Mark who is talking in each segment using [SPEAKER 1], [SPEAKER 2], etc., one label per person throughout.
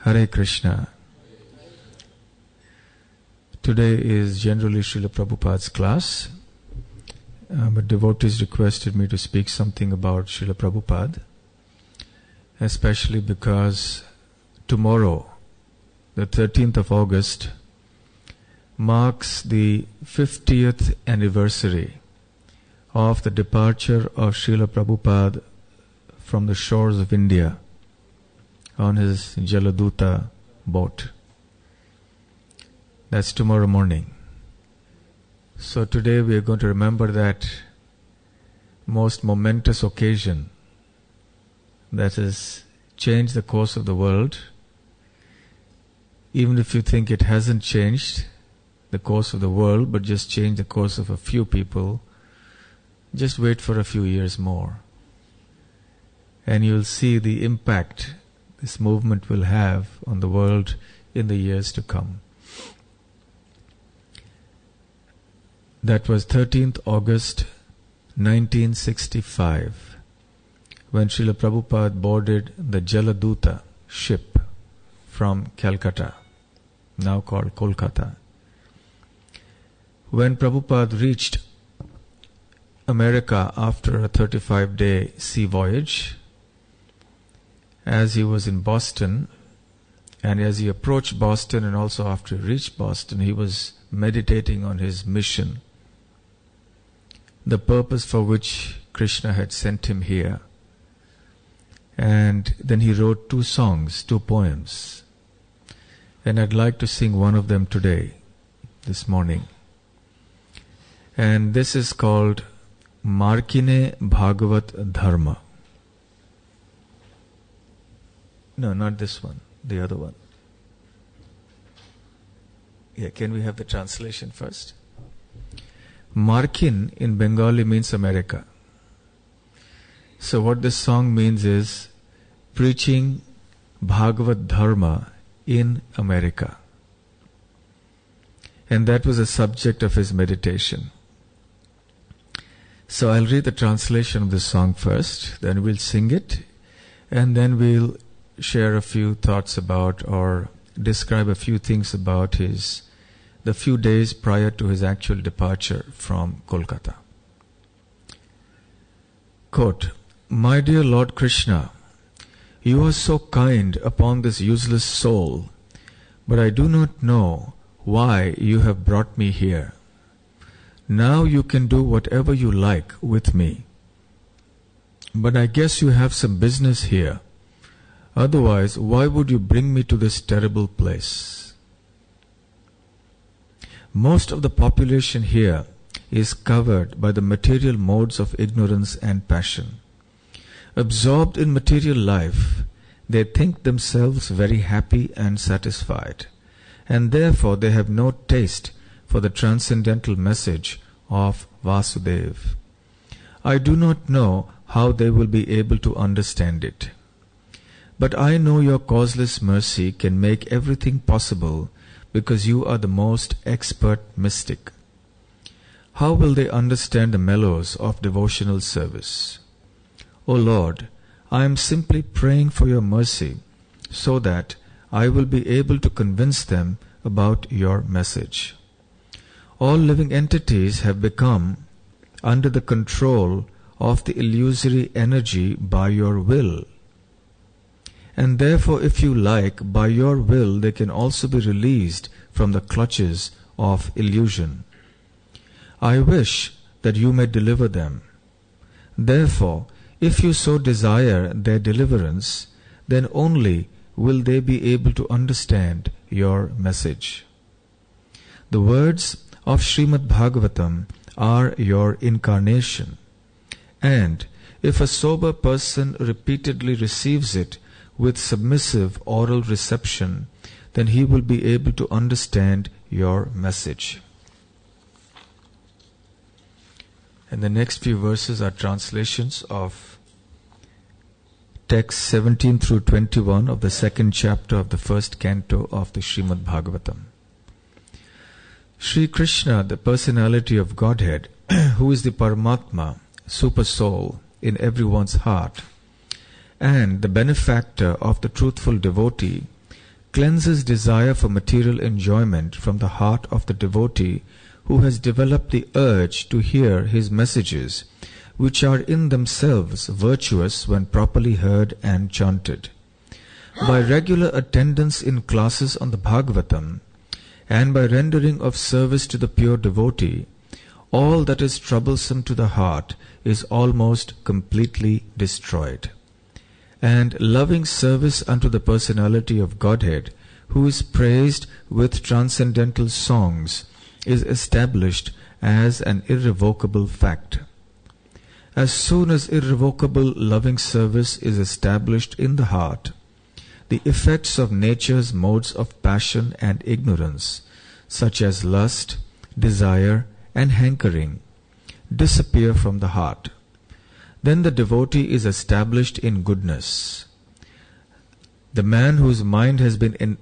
[SPEAKER 1] Hare Krishna. Today is generally SrilaPrabhupada's class, but devotees requested me to speak something about SrilaPrabhupada, especially because tomorrow, the 13th of August, marks the 50th anniversary of the departure of Srila Prabhupada from the shores of India on his Jaladuta boat. That's tomorrow morning. So today we are going to remember that most momentous occasion that has changed the course of the world. Even if you think it hasn't changed the course of the world, but just changed the course of a few people, just wait for a few years more. And you'll see the impact this movement will have on the world in the years to come. That was 13th August 1965 when Srila Prabhupada boarded the Jaladuta ship from Calcutta, now called Kolkata. When Prabhupada reached America after a 35-day sea voyage, as he was in Boston, and as he approached Boston and also after he reached Boston, he was meditating on his mission, the purpose for which Krishna had sent him here. And then he wrote 2 songs, 2 poems. And I'd like to sing one of them today, this morning. And this is called Markine Bhagavat Dharma. No, not this one, the other one. Yeah, can we have the translation first? Markin in Bengali means America. So what this song means is preaching Bhagavad Dharma in America. And that was the subject of his meditation. So I'll read the translation of this song first, then we'll sing it, and then we'll share a few thoughts about or describe a few things about the few days prior to his actual departure from Kolkata. Quote, "My dear Lord Krishna, you are so kind upon this useless soul, but I do not know why you have brought me here. Now you can do whatever you like with me. But I guess you have some business here. Otherwise, why would you bring me to this terrible place? Most of the population here is covered by the material modes of ignorance and passion. Absorbed in material life, they think themselves very happy and satisfied, and therefore they have no taste for the transcendental message of Vasudeva. I do not know how they will be able to understand it. But I know your causeless mercy can make everything possible because you are the most expert mystic. How will they understand the mellows of devotional service? O Lord, I am simply praying for your mercy so that I will be able to convince them about your message. All living entities have become under the control of the illusory energy by your will. And therefore, if you like, by your will they can also be released from the clutches of illusion. I wish that you may deliver them. Therefore, if you so desire their deliverance, then only will they be able to understand your message. The words of Srimad Bhagavatam are your incarnation, and if a sober person repeatedly receives it with submissive oral reception, then he will be able to understand your message. And the next few verses are translations of text 17 through 21 of the 2nd chapter of the 1st canto of the Srimad Bhagavatam. Sri Krishna, the personality of Godhead, who is the Paramatma, super soul in everyone's heart, and the benefactor of the truthful devotee, cleanses desire for material enjoyment from the heart of the devotee who has developed the urge to hear his messages, which are in themselves virtuous when properly heard and chanted. By regular attendance in classes on the Bhagavatam, and by rendering of service to the pure devotee, all that is troublesome to the heart is almost completely destroyed. And loving service unto the personality of Godhead, who is praised with transcendental songs, is established as an irrevocable fact. As soon as irrevocable loving service is established in the heart, the effects of nature's modes of passion and ignorance, such as lust, desire, and hankering, disappear from the heart. Then the devotee is established in goodness. The man whose mind has been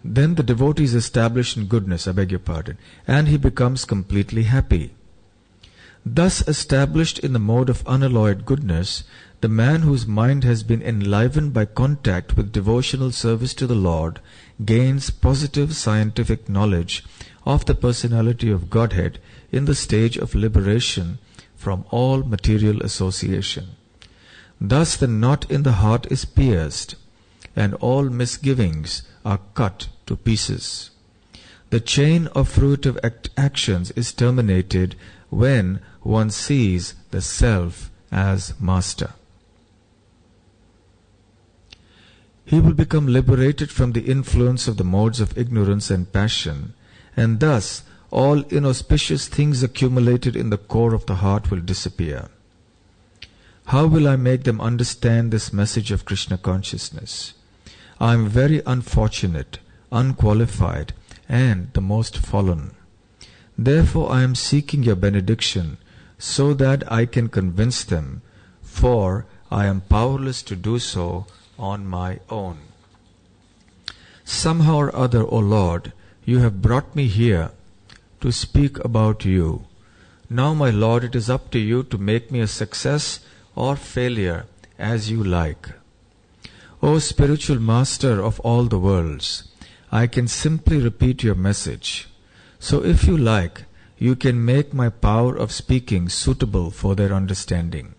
[SPEAKER 1] Then the devotee is established in goodness, and he becomes completely happy. Thus established in the mode of unalloyed goodness, the man whose mind has been enlivened by contact with devotional service to the Lord gains positive scientific knowledge of the personality of Godhead in the stage of liberation from all material association. Thus the knot in the heart is pierced, and all misgivings are cut to pieces. The chain of fruitive actions is terminated when one sees the self as master. He will become liberated from the influence of the modes of ignorance and passion, and thus all inauspicious things accumulated in the core of the heart will disappear. How will I make them understand this message of Krishna consciousness? I am very unfortunate, unqualified, and the most fallen. Therefore I am seeking your benediction, so that I can convince them, for I am powerless to do so on my own. Somehow or other, O Lord, you have brought me here to speak about you. Now, my Lord, it is up to you to make me a success or failure as you like. O spiritual master of all the worlds, I can simply repeat your message. So if you like, you can make my power of speaking suitable for their understanding.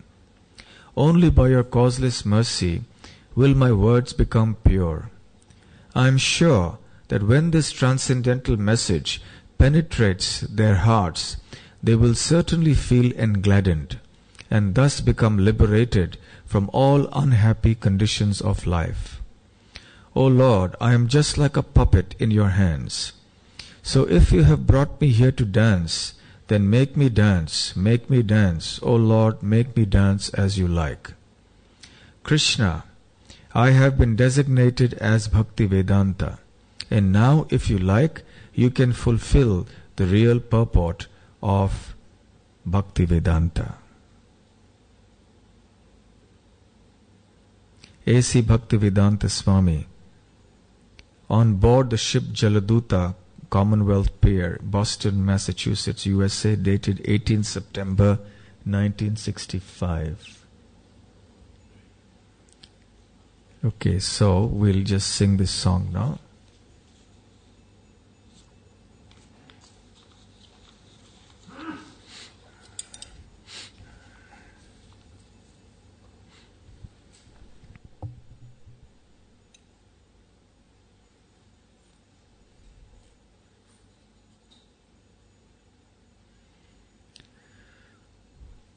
[SPEAKER 1] Only by your causeless mercy will my words become pure. I am sure that when this transcendental message penetrates their hearts, they will certainly feel engladdened, and thus become liberated from all unhappy conditions of life. O Lord, I am just like a puppet in your hands. So if you have brought me here to dance, then make me dance, O Lord, make me dance as you like. Krishna, I have been designated as Bhakti Vedanta, and now, if you like, you can fulfill the real purport of Bhakti Vedanta. A.C. Bhakti Vedanta Swami, on board the ship Jaladuta, Commonwealth Pier, Boston, Massachusetts, USA, dated 18 September 1965. Okay, so we'll just sing this song now.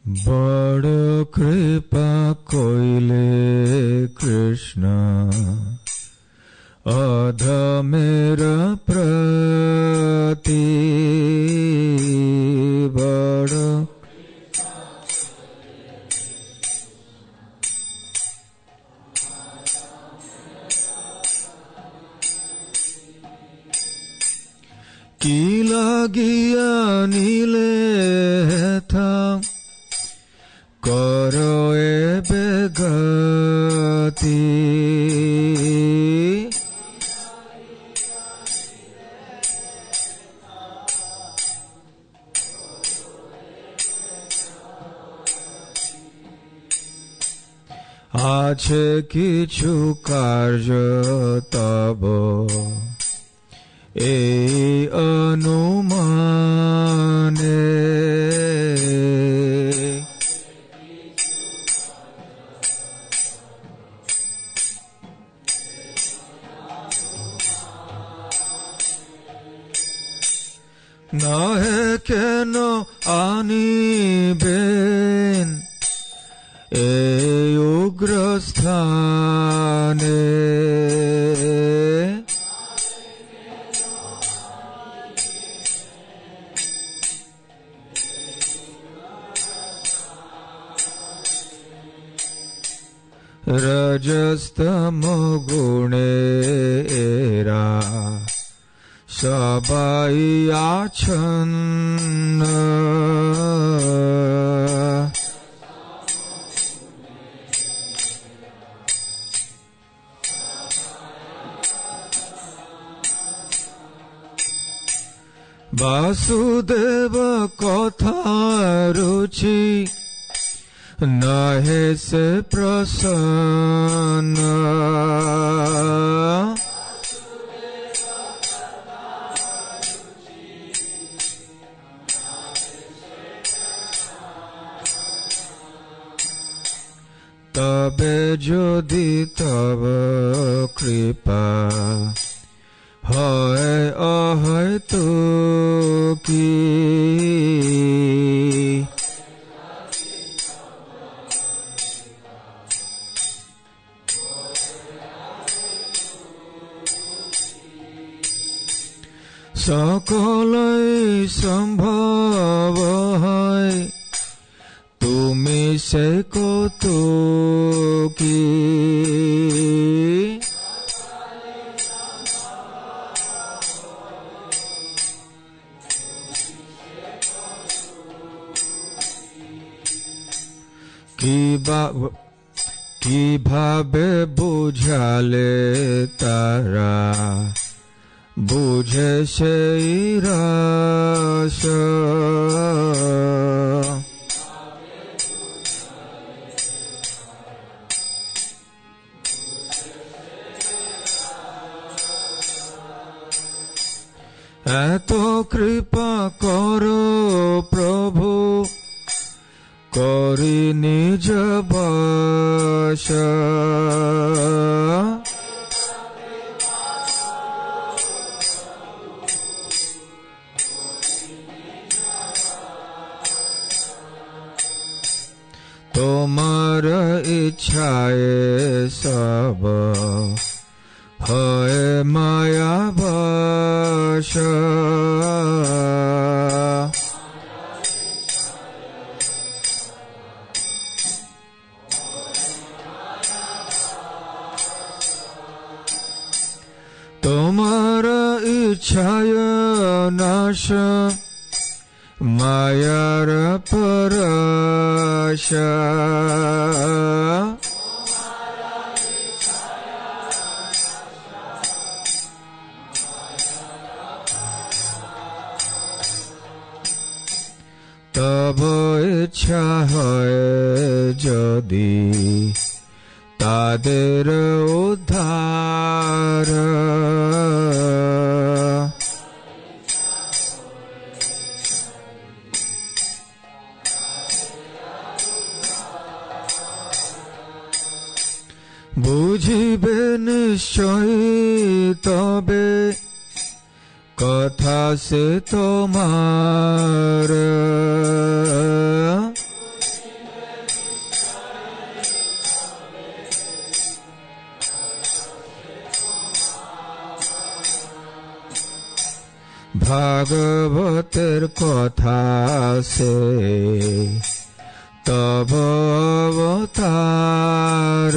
[SPEAKER 1] बड़ कृपा कोइले कृष्ण अधमेर प्रति बड़ की लागिया नीले था करो एबे गति আছে কিছু কার্য তব এই অনুমানে নহে কেন আনিবেন এই উগ্রস্থানে রজস্তম গুণে এরা সবাই আছন্ন বাসুদেব কথা রুচি নহে সে প্রসন্ন তবে যদি তব কৃপা হয় অহয়তো কি সকলই সম্ভব হয় তুমি সে কৌতুকী কিভাবে বুঝালে তারা বুঝে সেই রস এত কৃপা করো প্রভু করি নিজ বশ তোমার ইচ্ছায় সব হয় মায়া বশ তোমার ইচ্ছায় নাশ মায়ার পরশ তব ইচ্ছা হয় যদি তাদের উদ্ধার বুঝিবে নিশ্চয় তবে কথা সে তোমার ভাগবতের কথা সে তব অবতার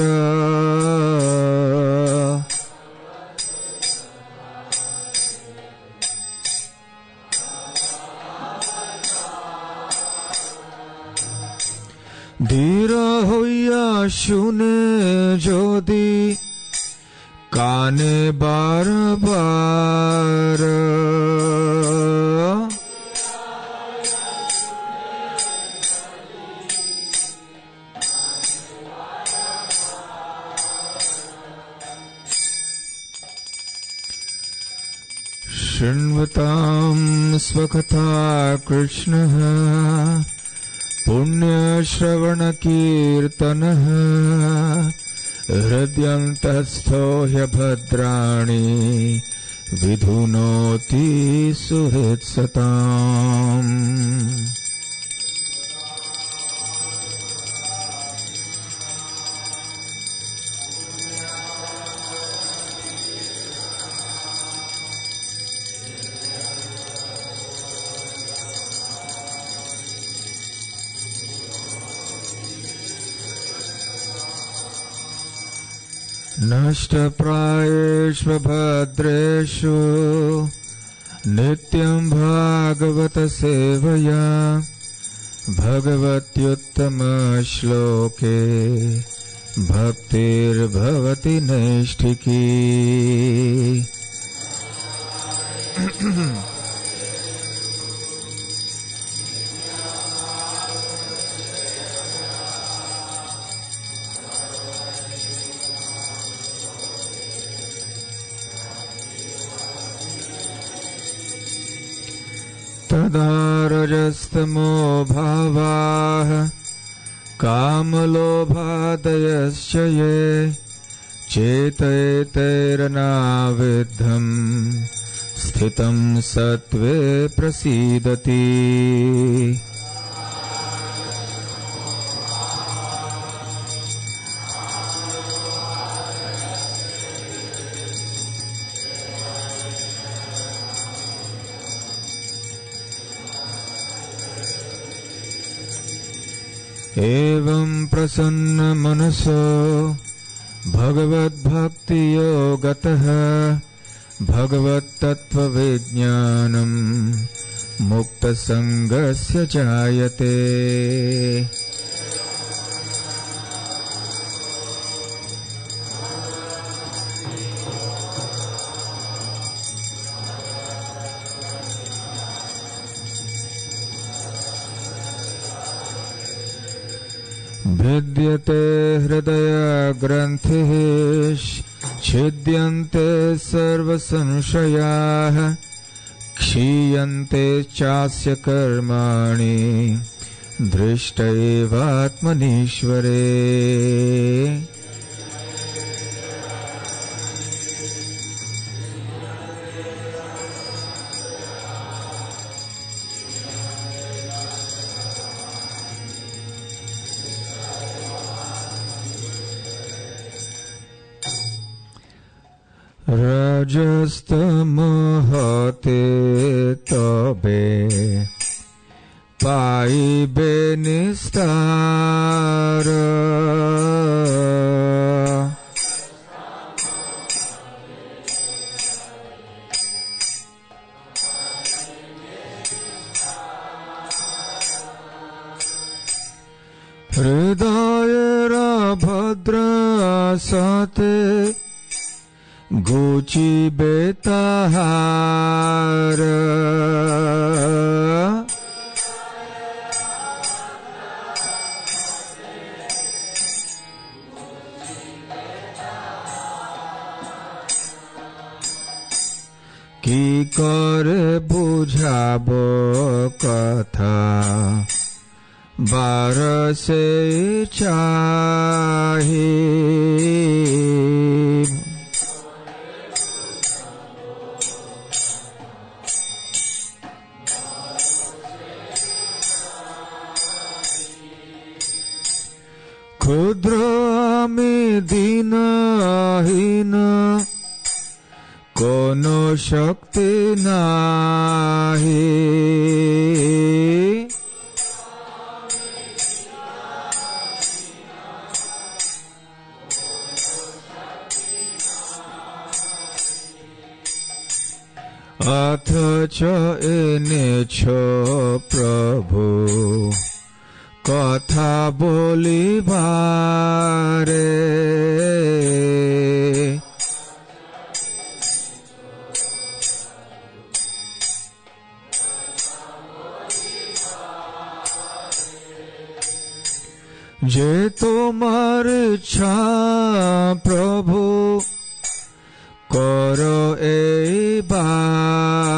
[SPEAKER 1] ধীর হইয়া শুনে যদি কানে বারবার शृण्वतां स्वकथा कृष्णः पुण्यश्रवणकीर्तनः हृद्यन्तस्थो ह्यभद्राणि विधुनोति सुहृत्सताम्। नष्टप्रायेषु भद्रेषु नित्यं भागवत सेवया भगवत्युत्तमश्लोके भक्तिर्भवति नैष्ठिकी। तदा रजस्तमो भावाः कामलोभादयश्च ये चेतयेतैरनाविद्धम् स्थितं सत्त्वे प्रसीदति। एवं प्रसन्न मनसो भगवद्भक्तियोगतः भगवत्तत्त्वविज्ञानम् मुक्तसङ्गस्य जायते। भिद्यते हृदय ग्रन्थिः छिद्यन्ते सर्वसंशयाः क्षीयन्ते चास्य कर्माणि दृष्टैवात्मनीश्वरे। रजस्तमहते तबे पाइबे निस्तार हृदयेरभद्र सते गोची बेताहार की करे बुझाबो कथा बारसे चाहे। क्षुद्र आमी दीनहीन कोनो शक्ति नाही। अथच এনেছো प्रभु কথা বলিবারে। যে তোমার ইচ্ছা প্রভু করো এইবার।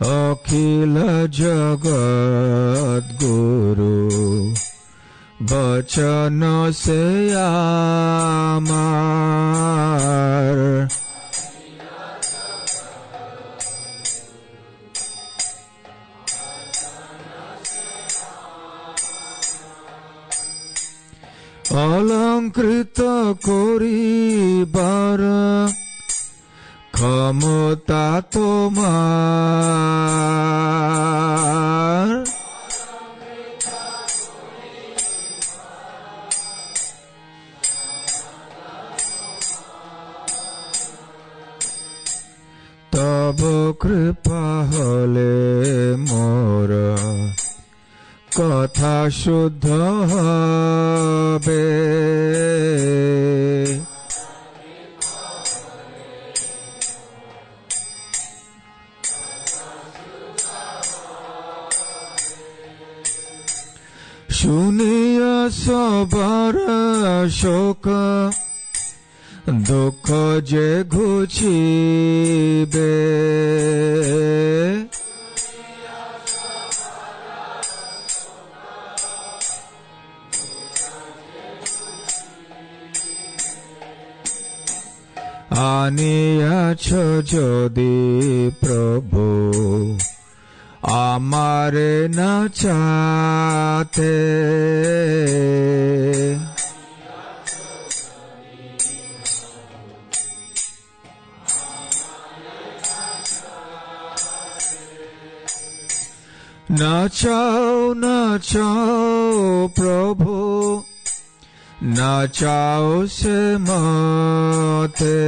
[SPEAKER 1] Akhila Jagat Guru Bachana se amar Alankrita koribar ক্ষমতা তোমার তব কৃপা হলে মোর কথা শুদ্ধ হবে শুনিয়া সবার শোক দুঃখ যে ঘুচিবে আনিয়াছ যদি প্রভু আমারে না চাতে না চাও প্রভু না চাও সে মতে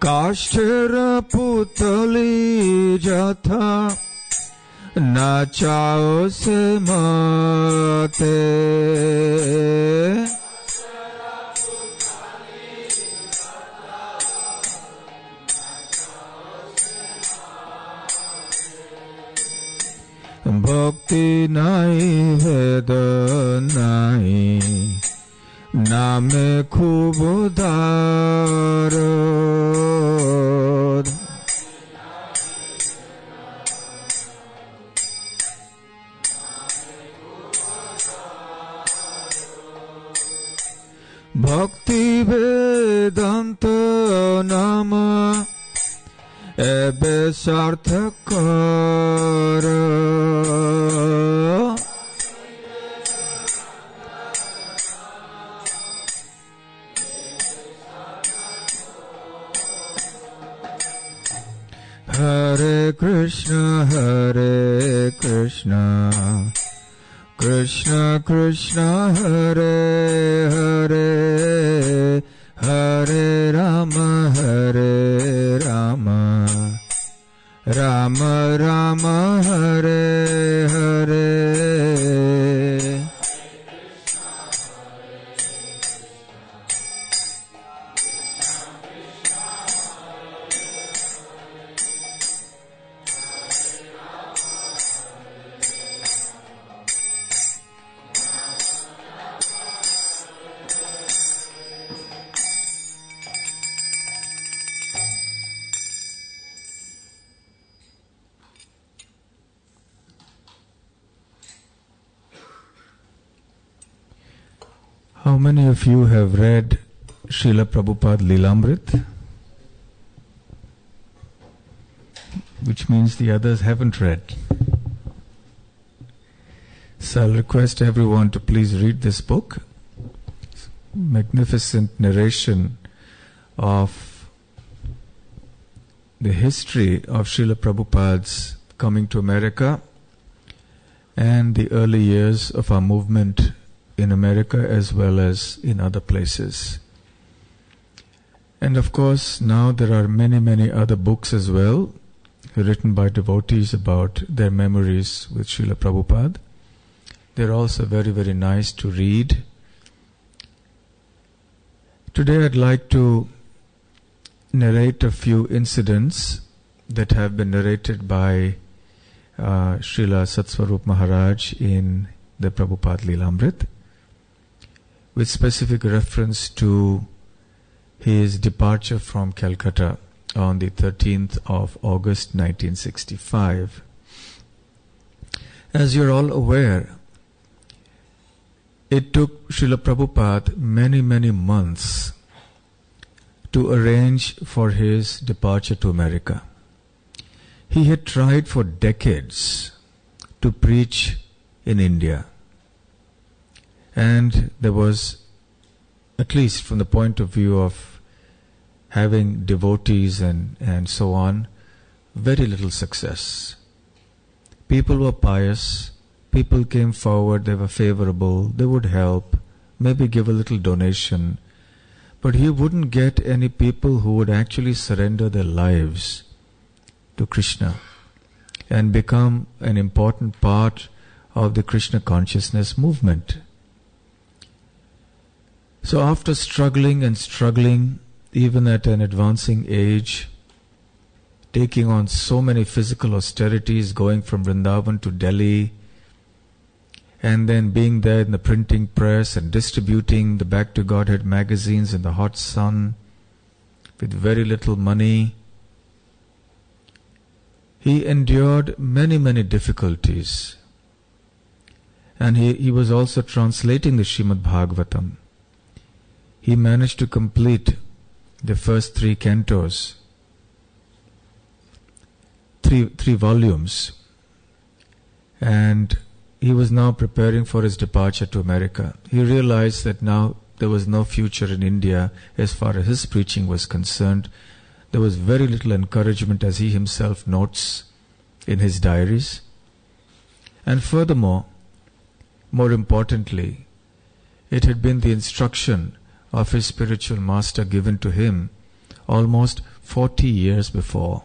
[SPEAKER 1] কাষ্ঠের পুতলি যথা না চাও সে মতে ভক্তি নাই ভেদ নাই নামে খুব উদার ভক্তি বেদান্ত নাম এবে সার্থক কর হরে Krishna Krishna Krishna Hare Hare Hare Ram Ram Ram Hare Hare How many of you have read SrilaPrabhupada Lilamrit? Which means the others haven't read. So I'll request everyone to please read this book. Magnificent narration of the history of Srila Prabhupada's coming to America and the early years of our movement in America as well as in other places. And of course, now there are many other books as well written by devotees about their memories with Srila Prabhupada. They're also very nice to read. Today I'd like to narrate a few incidents that have been narrated by Srila Satsvarup Maharaj in the Prabhupada Lilamrit, with specific reference to his departure from Calcutta on the 13th of August 1965. As you're all aware, it took Srila Prabhupada many months to arrange for his departure to America. He had tried for decades to preach in India. And there was, at least from the point of view of having devotees and so on, very little success. People were pious, people came forward, they were favorable, they would help, maybe give a little donation, but he wouldn't get any people who would actually surrender their lives to Krishna and become an important part of the Krishna consciousness movement. So after struggling, even at an advancing age, taking on so many physical austerities, going from Vrindavan to Delhi, and then being there in the printing press and distributing the Back to Godhead magazines in the hot sun with very little money, he endured many difficulties. And he was also translating the Srimad Bhagavatam. He managed to complete the first 3 cantos, three volumes, and he was now preparing for his departure to America. He realized that now there was no future in India as far as his preaching was concerned. There was very little encouragement, as he himself notes in his diaries. And furthermore, more importantly, it had been the instruction of his spiritual master given to him almost 40 years before.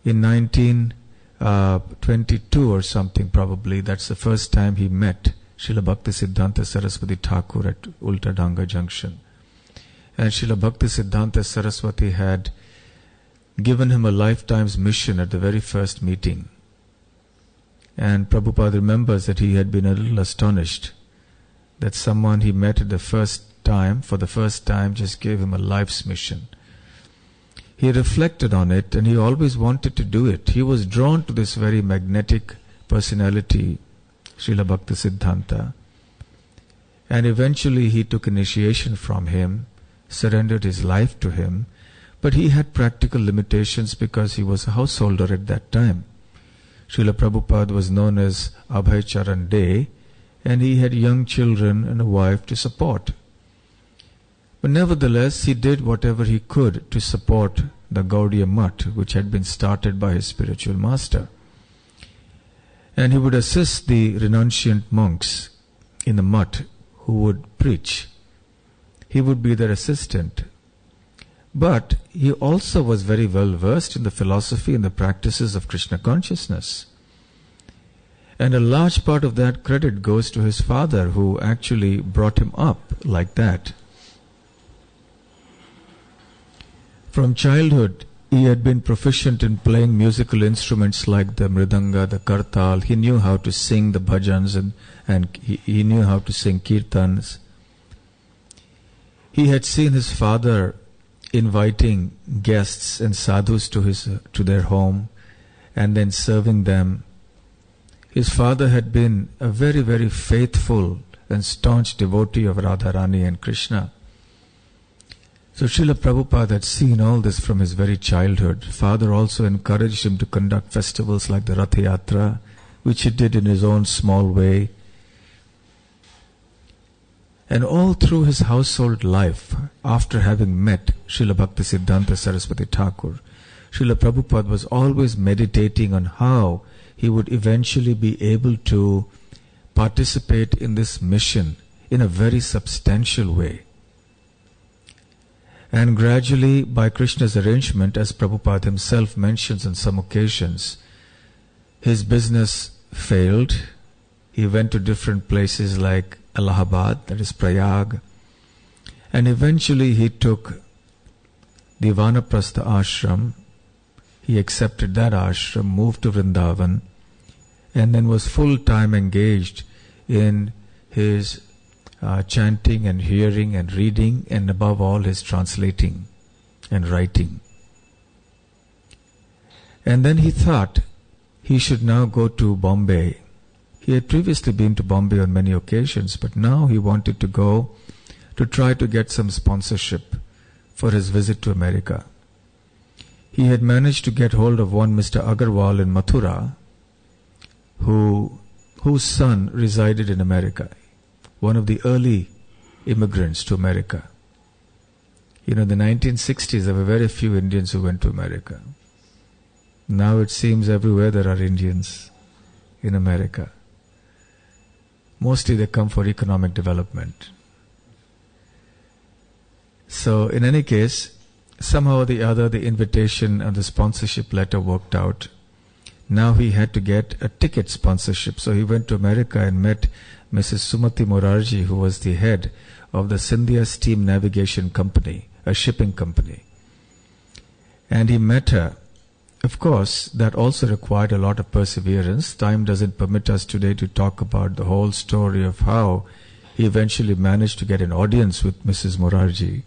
[SPEAKER 1] In 1922 or something probably, that's the first time he met Srila Bhakti Siddhanta Saraswati Thakur at Ulta Danga Junction. And Srila Bhakti Siddhanta Saraswati had given him a lifetime's mission at the very first meeting. And Prabhupada remembers that he had been a little astonished that someone he met at for the first time, just gave him a life's mission. He reflected on it and he always wanted to do it. He was drawn to this very magnetic personality, Srila Bhakti Siddhanta. And eventually he took initiation from him, surrendered his life to him, but he had practical limitations because he was a householder at that time. Srila Prabhupada was known as Abhay Charan Dey, and he had young children and a wife to support. But nevertheless, he did whatever he could to support the Gaudiya Mutt, which had been started by his spiritual master. And he would assist the renunciant monks in the Mutt who would preach. He would be their assistant. But he also was very well versed in the philosophy and the practices of Krishna consciousness. And a large part of that credit goes to his father, who actually brought him up like that. From childhood, he had been proficient in playing musical instruments like the mridanga, the kartal. He knew how to sing the bhajans and he knew how to sing kirtans. He had seen his father inviting guests and sadhus to their home and then serving them. His father had been a very faithful and staunch devotee of Radharani and Krishna. So Srila Prabhupada had seen all this from his very childhood. Father also encouraged him to conduct festivals like the Rath Yatra, which he did in his own small way. And all through his household life, after having met Srila Bhakti Siddhanta Saraswati Thakur, Srila Prabhupada was always meditating on how he would eventually be able to participate in this mission in a very substantial way. And gradually, by Krishna's arrangement, as Prabhupada himself mentions on some occasions, his business failed. He went to different places like Allahabad, that is Prayag, and eventually he took the Vanaprastha ashram. He accepted that ashram, moved to Vrindavan, and then was full time engaged in his chanting and hearing and reading, and above all his translating and writing. And then he thought he should now go to Bombay. He had previously been to Bombay on many occasions, but now he wanted to go to try to get some sponsorship for his visit to America. He had managed to get hold of one Mr. Agarwal in Mathura, whose son resided in America, one of the early immigrants to America. In the 1960s, there were very few Indians who went to America. Now it seems everywhere there are Indians in America. Mostly they come for economic development. So in any case, somehow or the other, the invitation and the sponsorship letter worked out. Now he had to get a ticket sponsorship. So he went to America and met Mrs. Sumati Morarji, who was the head of the Scindia Steam Navigation Company, a shipping company. And he met her. Of course, that also required a lot of perseverance. Time doesn't permit us today to talk about the whole story of how he eventually managed to get an audience with Mrs. Morarji,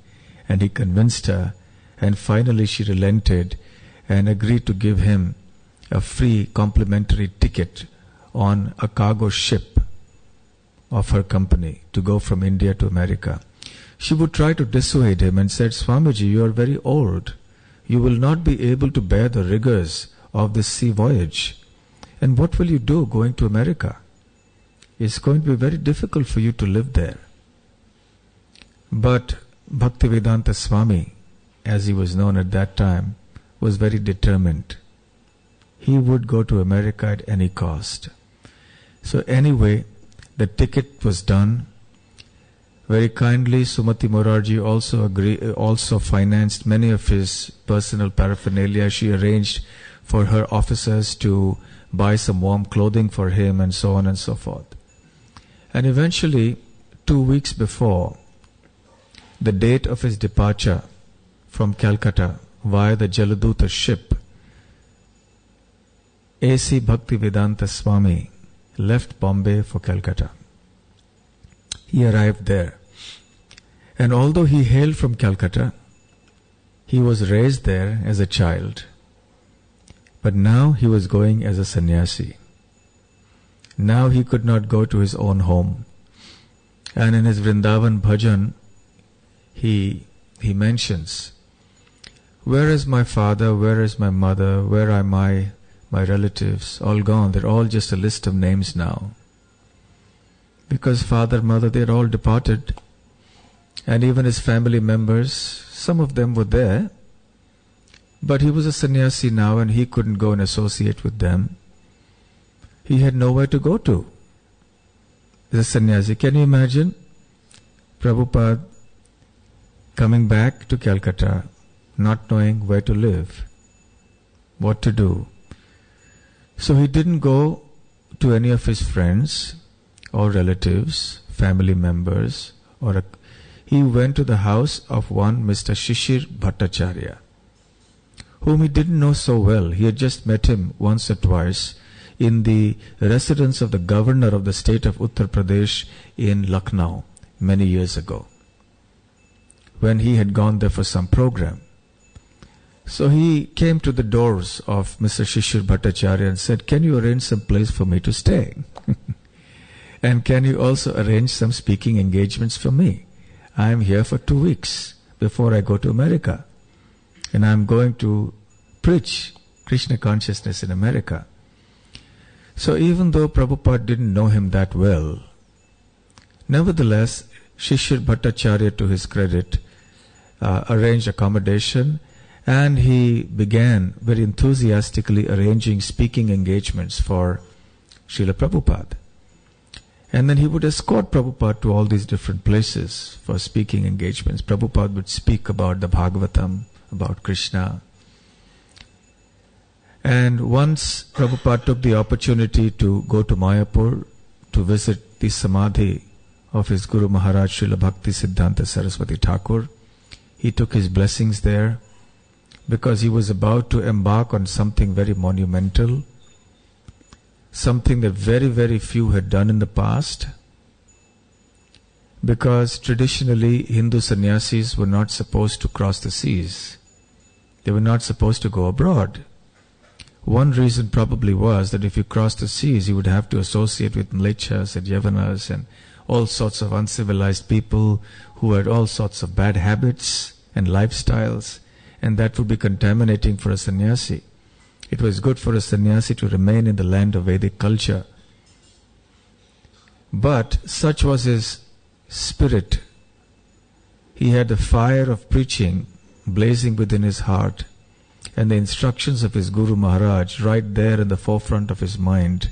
[SPEAKER 1] and he convinced her, and finally she relented and agreed to give him a free complimentary ticket on a cargo ship of her company to go from India to America. She would try to dissuade him and said, "Swamiji, you are very old. You will not be able to bear the rigors of this sea voyage. And what will you do going to America? It's going to be very difficult for you to live there." But Bhaktivedanta Swami, as he was known at that time, was very determined. He would go to America at any cost. So anyway, the ticket was done. Very kindly, Sumati Morarji also financed many of his personal paraphernalia. She arranged for her officers to buy some warm clothing for him, and so on and so forth. And eventually, 2 weeks before the date of his departure from Calcutta via the Jaladuta ship, A.C. Bhaktivedanta Swami left Bombay for Calcutta. He arrived there. And although he hailed from Calcutta, he was raised there as a child. But now he was going as a sannyasi. Now he could not go to his own home. And in his Vrindavan bhajan, he mentions, "Where is my father? Where is my mother? Where are my relatives? All gone. They're all just a list of names now. Because father, mother, they're all departed. And even his family members, some of them were there. But he was a sannyasi now, and he couldn't go and associate with them. He had nowhere to go to. As a sannyasi, can you imagine Prabhupada coming back to Calcutta, not knowing where to live, what to do? So he didn't go to any of his friends or relatives, family members, he went to the house of one Mr. Shishir Bhattacharya, whom he didn't know so well. He had just met him once or twice in the residence of the governor of the state of Uttar Pradesh in Lucknow many years ago, when he had gone there for some program. So he came to the doors of Mr. Shishir Bhattacharya and said, "Can you arrange some place for me to stay? And can you also arrange some speaking engagements for me? I am here for 2 weeks before I go to America. And I am going to preach Krishna consciousness in America." So even though Prabhupada didn't know him that well, nevertheless, Shishir Bhattacharya, to his credit, arranged accommodation, and he began very enthusiastically arranging speaking engagements for Srila Prabhupada. And then he would escort Prabhupada to all these different places for speaking engagements. Prabhupada would speak about the Bhagavatam, about Krishna. And once Prabhupada took the opportunity to go to Mayapur to visit the Samadhi of his Guru Maharaj Srila Bhakti Siddhanta Saraswati Thakur. He took his blessings there because he was about to embark on something very monumental. something that very, very few had done in the past. Because traditionally Hindu sannyasis were not supposed to cross the seas. They were not supposed to go abroad. One reason probably was that if you crossed the seas, you would have to associate with Mlechas and Yavanas and all sorts of uncivilized people who had all sorts of bad habits and lifestyles, and that would be contaminating for a sannyasi. It was good for a sannyasi to remain in the land of Vedic culture. But such was his spirit. He had the fire of preaching blazing within his heart, and the instructions of his Guru Maharaj right there in the forefront of his mind.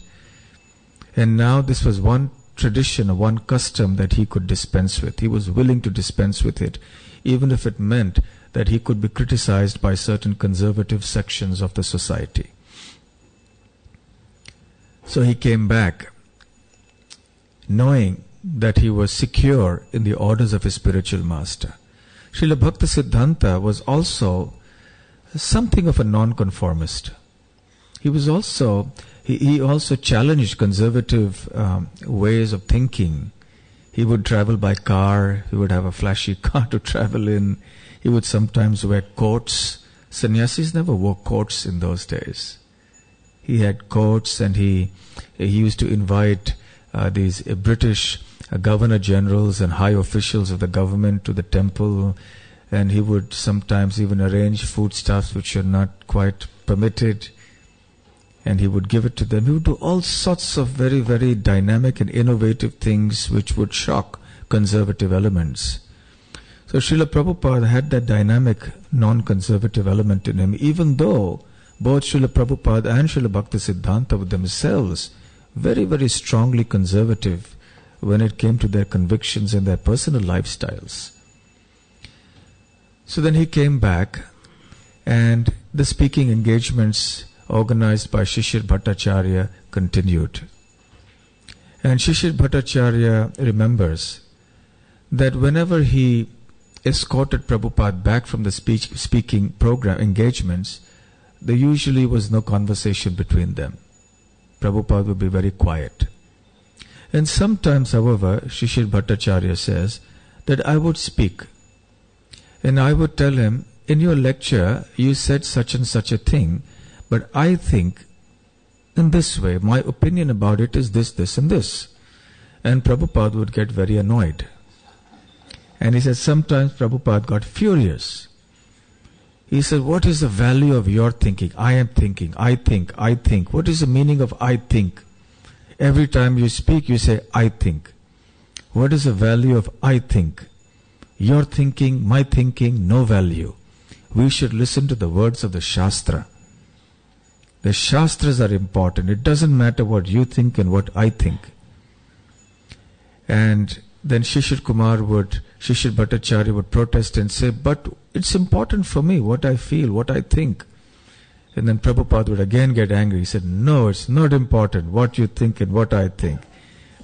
[SPEAKER 1] And now this was one tradition, one custom that he could dispense with. He was willing to dispense with it, even if it meant that he could be criticized by certain conservative sections of the society. So he came back, knowing that he was secure in the orders of his spiritual master. Srila Bhaktisiddhanta was also something of a nonconformist. He also challenged conservative ways of thinking. He would travel by car. He would have a flashy car to travel in. He would sometimes wear coats. Sannyasis never wore coats in those days. He had coats, and he used to invite these British governor generals and high officials of the government to the temple, and he would sometimes even arrange foodstuffs which are not quite permitted, and he would give it to them. He would do all sorts of very, very dynamic and innovative things which would shock conservative elements. So Srila Prabhupada had that dynamic, non-conservative element in him, even though both Srila Prabhupada and Srila Bhaktisiddhanta were themselves very, very strongly conservative when it came to their convictions and their personal lifestyles. So then he came back, and the speaking engagements organized by Shishir Bhattacharya continued. And Shishir Bhattacharya remembers that whenever he escorted Prabhupada back from the speaking program engagements, there usually was no conversation between them. Prabhupada would be very quiet. And sometimes, however, Shishir Bhattacharya says that I would speak, and I would tell him, in your lecture you said such and such a thing, but I think in this way, my opinion about it is this, this and this. And Prabhupada would get very annoyed. And he said sometimes Prabhupada got furious. He said, what is the value of your thinking? I am thinking, I think, I think. What is the meaning of I think? Every time you speak, you say, I think. What is the value of I think? Your thinking, my thinking, no value. We should listen to the words of the Shastra. The Shastras are important. It doesn't matter what you think and what I think. And then Shishir Bhattacharya would protest and say, but it's important for me, what I feel, what I think. And then Prabhupada would again get angry. He said, no, it's not important what you think and what I think.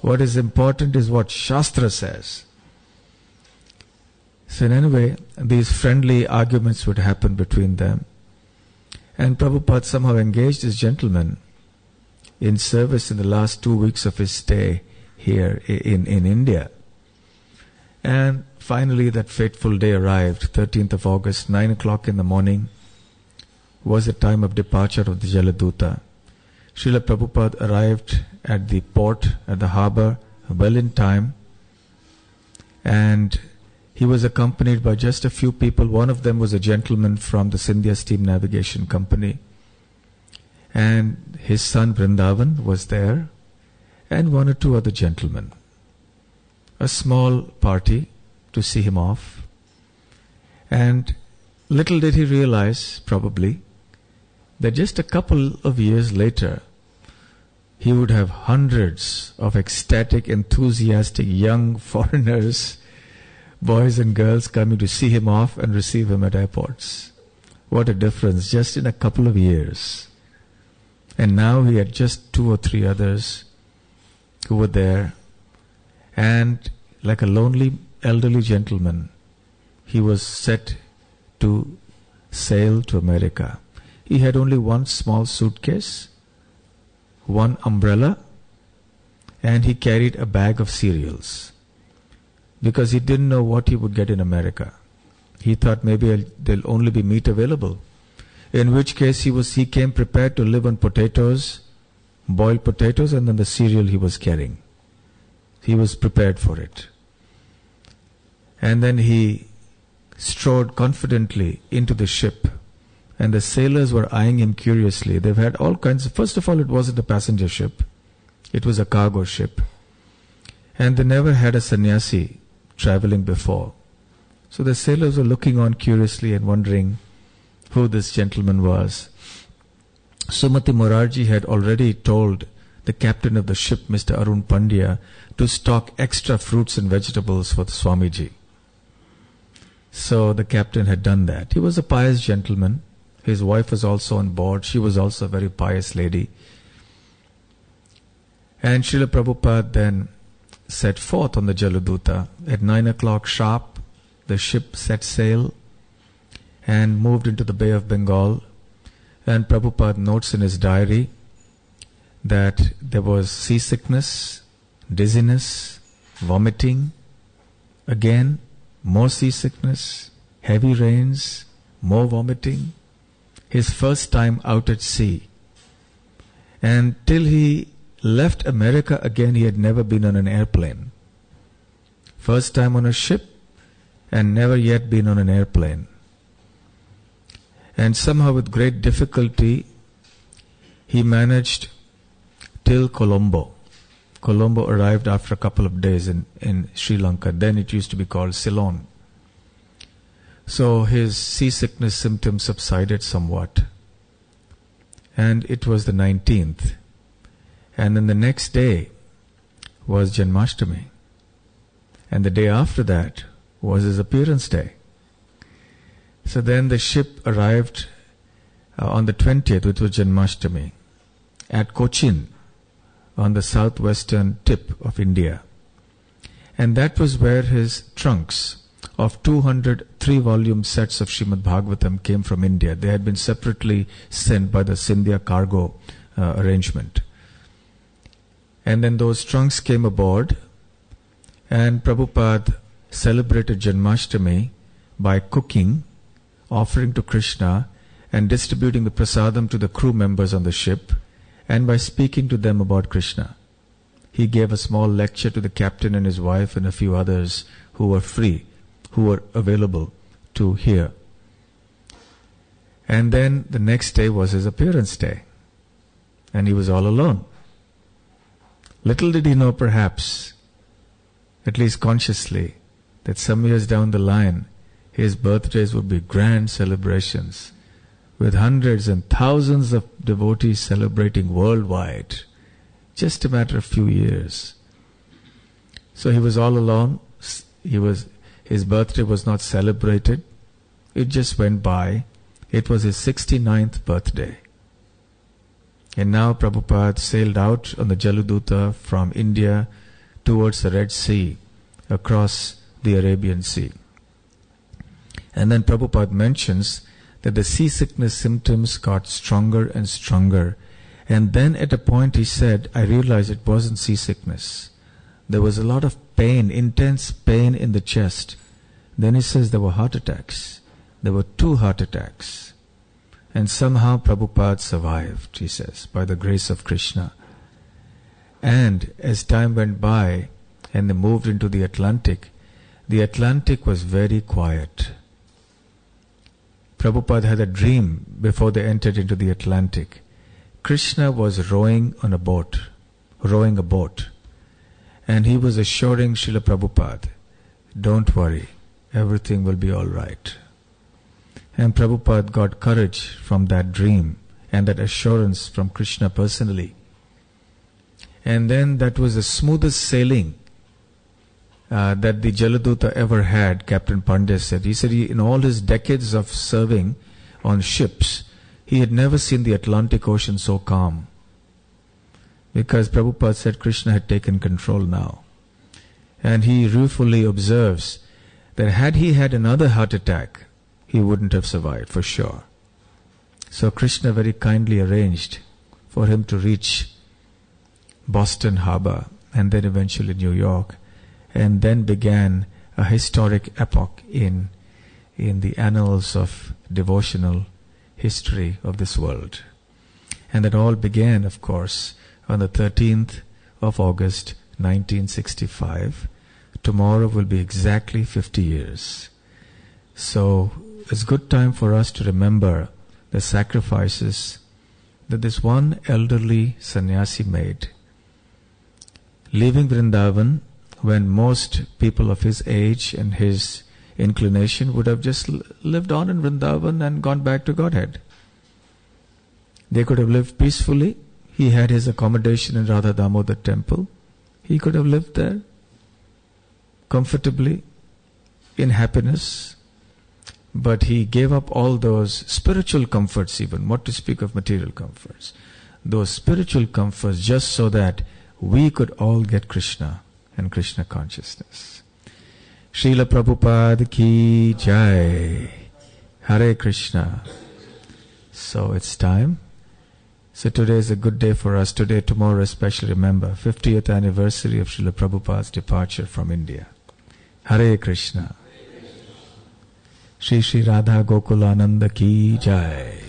[SPEAKER 1] What is important is what Shastra says. So in any way, these friendly arguments would happen between them. And Prabhupada somehow engaged this gentleman in service in the last 2 weeks of his stay here in India. And finally that fateful day arrived, 13th of August, 9 o'clock in the morning, was the time of departure of the Jaladuta. Srila Prabhupada arrived at the port, at the harbor, well in time, and he was accompanied by just a few people. One of them was a gentleman from the Scindia Steam Navigation Company, and his son Vrindavan was there, and one or two other gentlemen. A small party to see him off, and little did he realize, probably, that just a couple of years later, he would have hundreds of ecstatic, enthusiastic young foreigners, boys and girls, coming to see him off and receive him at airports. What a difference, just in a couple of years. And now he had just 2 or 3 others who were there, and like a lonely elderly gentleman, he was set to sail to America. He had only one small suitcase, one umbrella, and he carried a bag of cereals, because he didn't know what he would get in America. He thought maybe there'll only be meat available, in which case he came prepared to live on potatoes, boiled potatoes, and then the cereal he was carrying. He was prepared for it. And then he strode confidently into the ship, and the sailors were eyeing him curiously. They've had all kinds of... First of all, it wasn't a passenger ship. It was a cargo ship. And they never had a sannyasi traveling before. So the sailors were looking on curiously and wondering who this gentleman was. Sumati Morarji had already told the captain of the ship, Mr. Arun Pandya, to stock extra fruits and vegetables for the Swamiji. So the captain had done that. He was a pious gentleman. His wife was also on board. She was also a very pious lady. And Srila Prabhupada then set forth on the Jaladuta. At 9 o'clock sharp, the ship set sail and moved into the Bay of Bengal. And Prabhupada notes in his diary that there was seasickness, dizziness, vomiting, again, more seasickness, heavy rains, more vomiting. His first time out at sea. And till he left America again, he had never been on an airplane. First time on a ship and never yet been on an airplane. And somehow with great difficulty, he managed till Colombo. Colombo arrived after a couple of days in Sri Lanka. Then it used to be called Ceylon. So his seasickness symptoms subsided somewhat. And it was the 19th. And then the next day was Janmashtami. And the day after that was his appearance day. So then the ship arrived on the 20th, which was Janmashtami, at Cochin, on the southwestern tip of India. And that was where his trunks of 200 3-volume sets of Srimad Bhagavatam came from India. They had been separately sent by the Scindia cargo arrangement. And then those trunks came aboard, and Prabhupada celebrated Janmashtami by cooking, offering to Krishna, and distributing the prasadam to the crew members on the ship, and by speaking to them about Krishna. He gave a small lecture to the captain and his wife and a few others who were free, who were available to hear. And then the next day was his appearance day, and he was all alone. Little did he know, perhaps, at least consciously, that some years down the line, his birthdays would be grand celebrations, with hundreds and thousands of devotees celebrating worldwide. Just a matter of few years. So he was all alone. His birthday was not celebrated. It just went by. It was his 69th birthday. And now Prabhupada sailed out on the Jaladuta from India towards the Red Sea, across the Arabian Sea. And then Prabhupada mentions that the seasickness symptoms got stronger and stronger. And then at a point he said, I realized it wasn't seasickness. There was a lot of pain, intense pain in the chest. Then he says there were heart attacks. There were 2 heart attacks. And somehow Prabhupada survived, he says, by the grace of Krishna. And as time went by and they moved into the Atlantic was very quiet. Prabhupada had a dream before they entered into the Atlantic. Krishna was rowing a boat. And he was assuring Srila Prabhupada, don't worry, everything will be all right. And Prabhupada got courage from that dream and that assurance from Krishna personally. And then that was the smoothest sailing that the Jaladuta ever had, Captain Pandya said. He said in all his decades of serving on ships, he had never seen the Atlantic Ocean so calm. Because Prabhupada said Krishna had taken control now. And he ruefully observes that had he had another heart attack, he wouldn't have survived for sure. So Krishna very kindly arranged for him to reach Boston Harbor, and then eventually New York, and then began a historic epoch in the annals of devotional history of this world. And that all began, of course, on the 13th of August 1965. Tomorrow will be exactly 50 years. So it's a good time for us to remember the sacrifices that this one elderly sannyasi made, leaving Vrindavan when most people of his age and his inclination would have just lived on in Vrindavan and gone back to Godhead. They could have lived peacefully. He had his accommodation in Radha Damodar temple. He could have lived there comfortably, in happiness. But he gave up all those spiritual comforts even, what to speak of material comforts. Those spiritual comforts just so that we could all get Krishna and Krishna consciousness. SrilaPrabhupada ki jai. Hare Krishna. So it's time. So today is a good day for us. Today, tomorrow especially, remember, 50th anniversary of Srila Prabhupada's departure from India. Hare Krishna. Shri Shri Radha Gokulananda ki jai.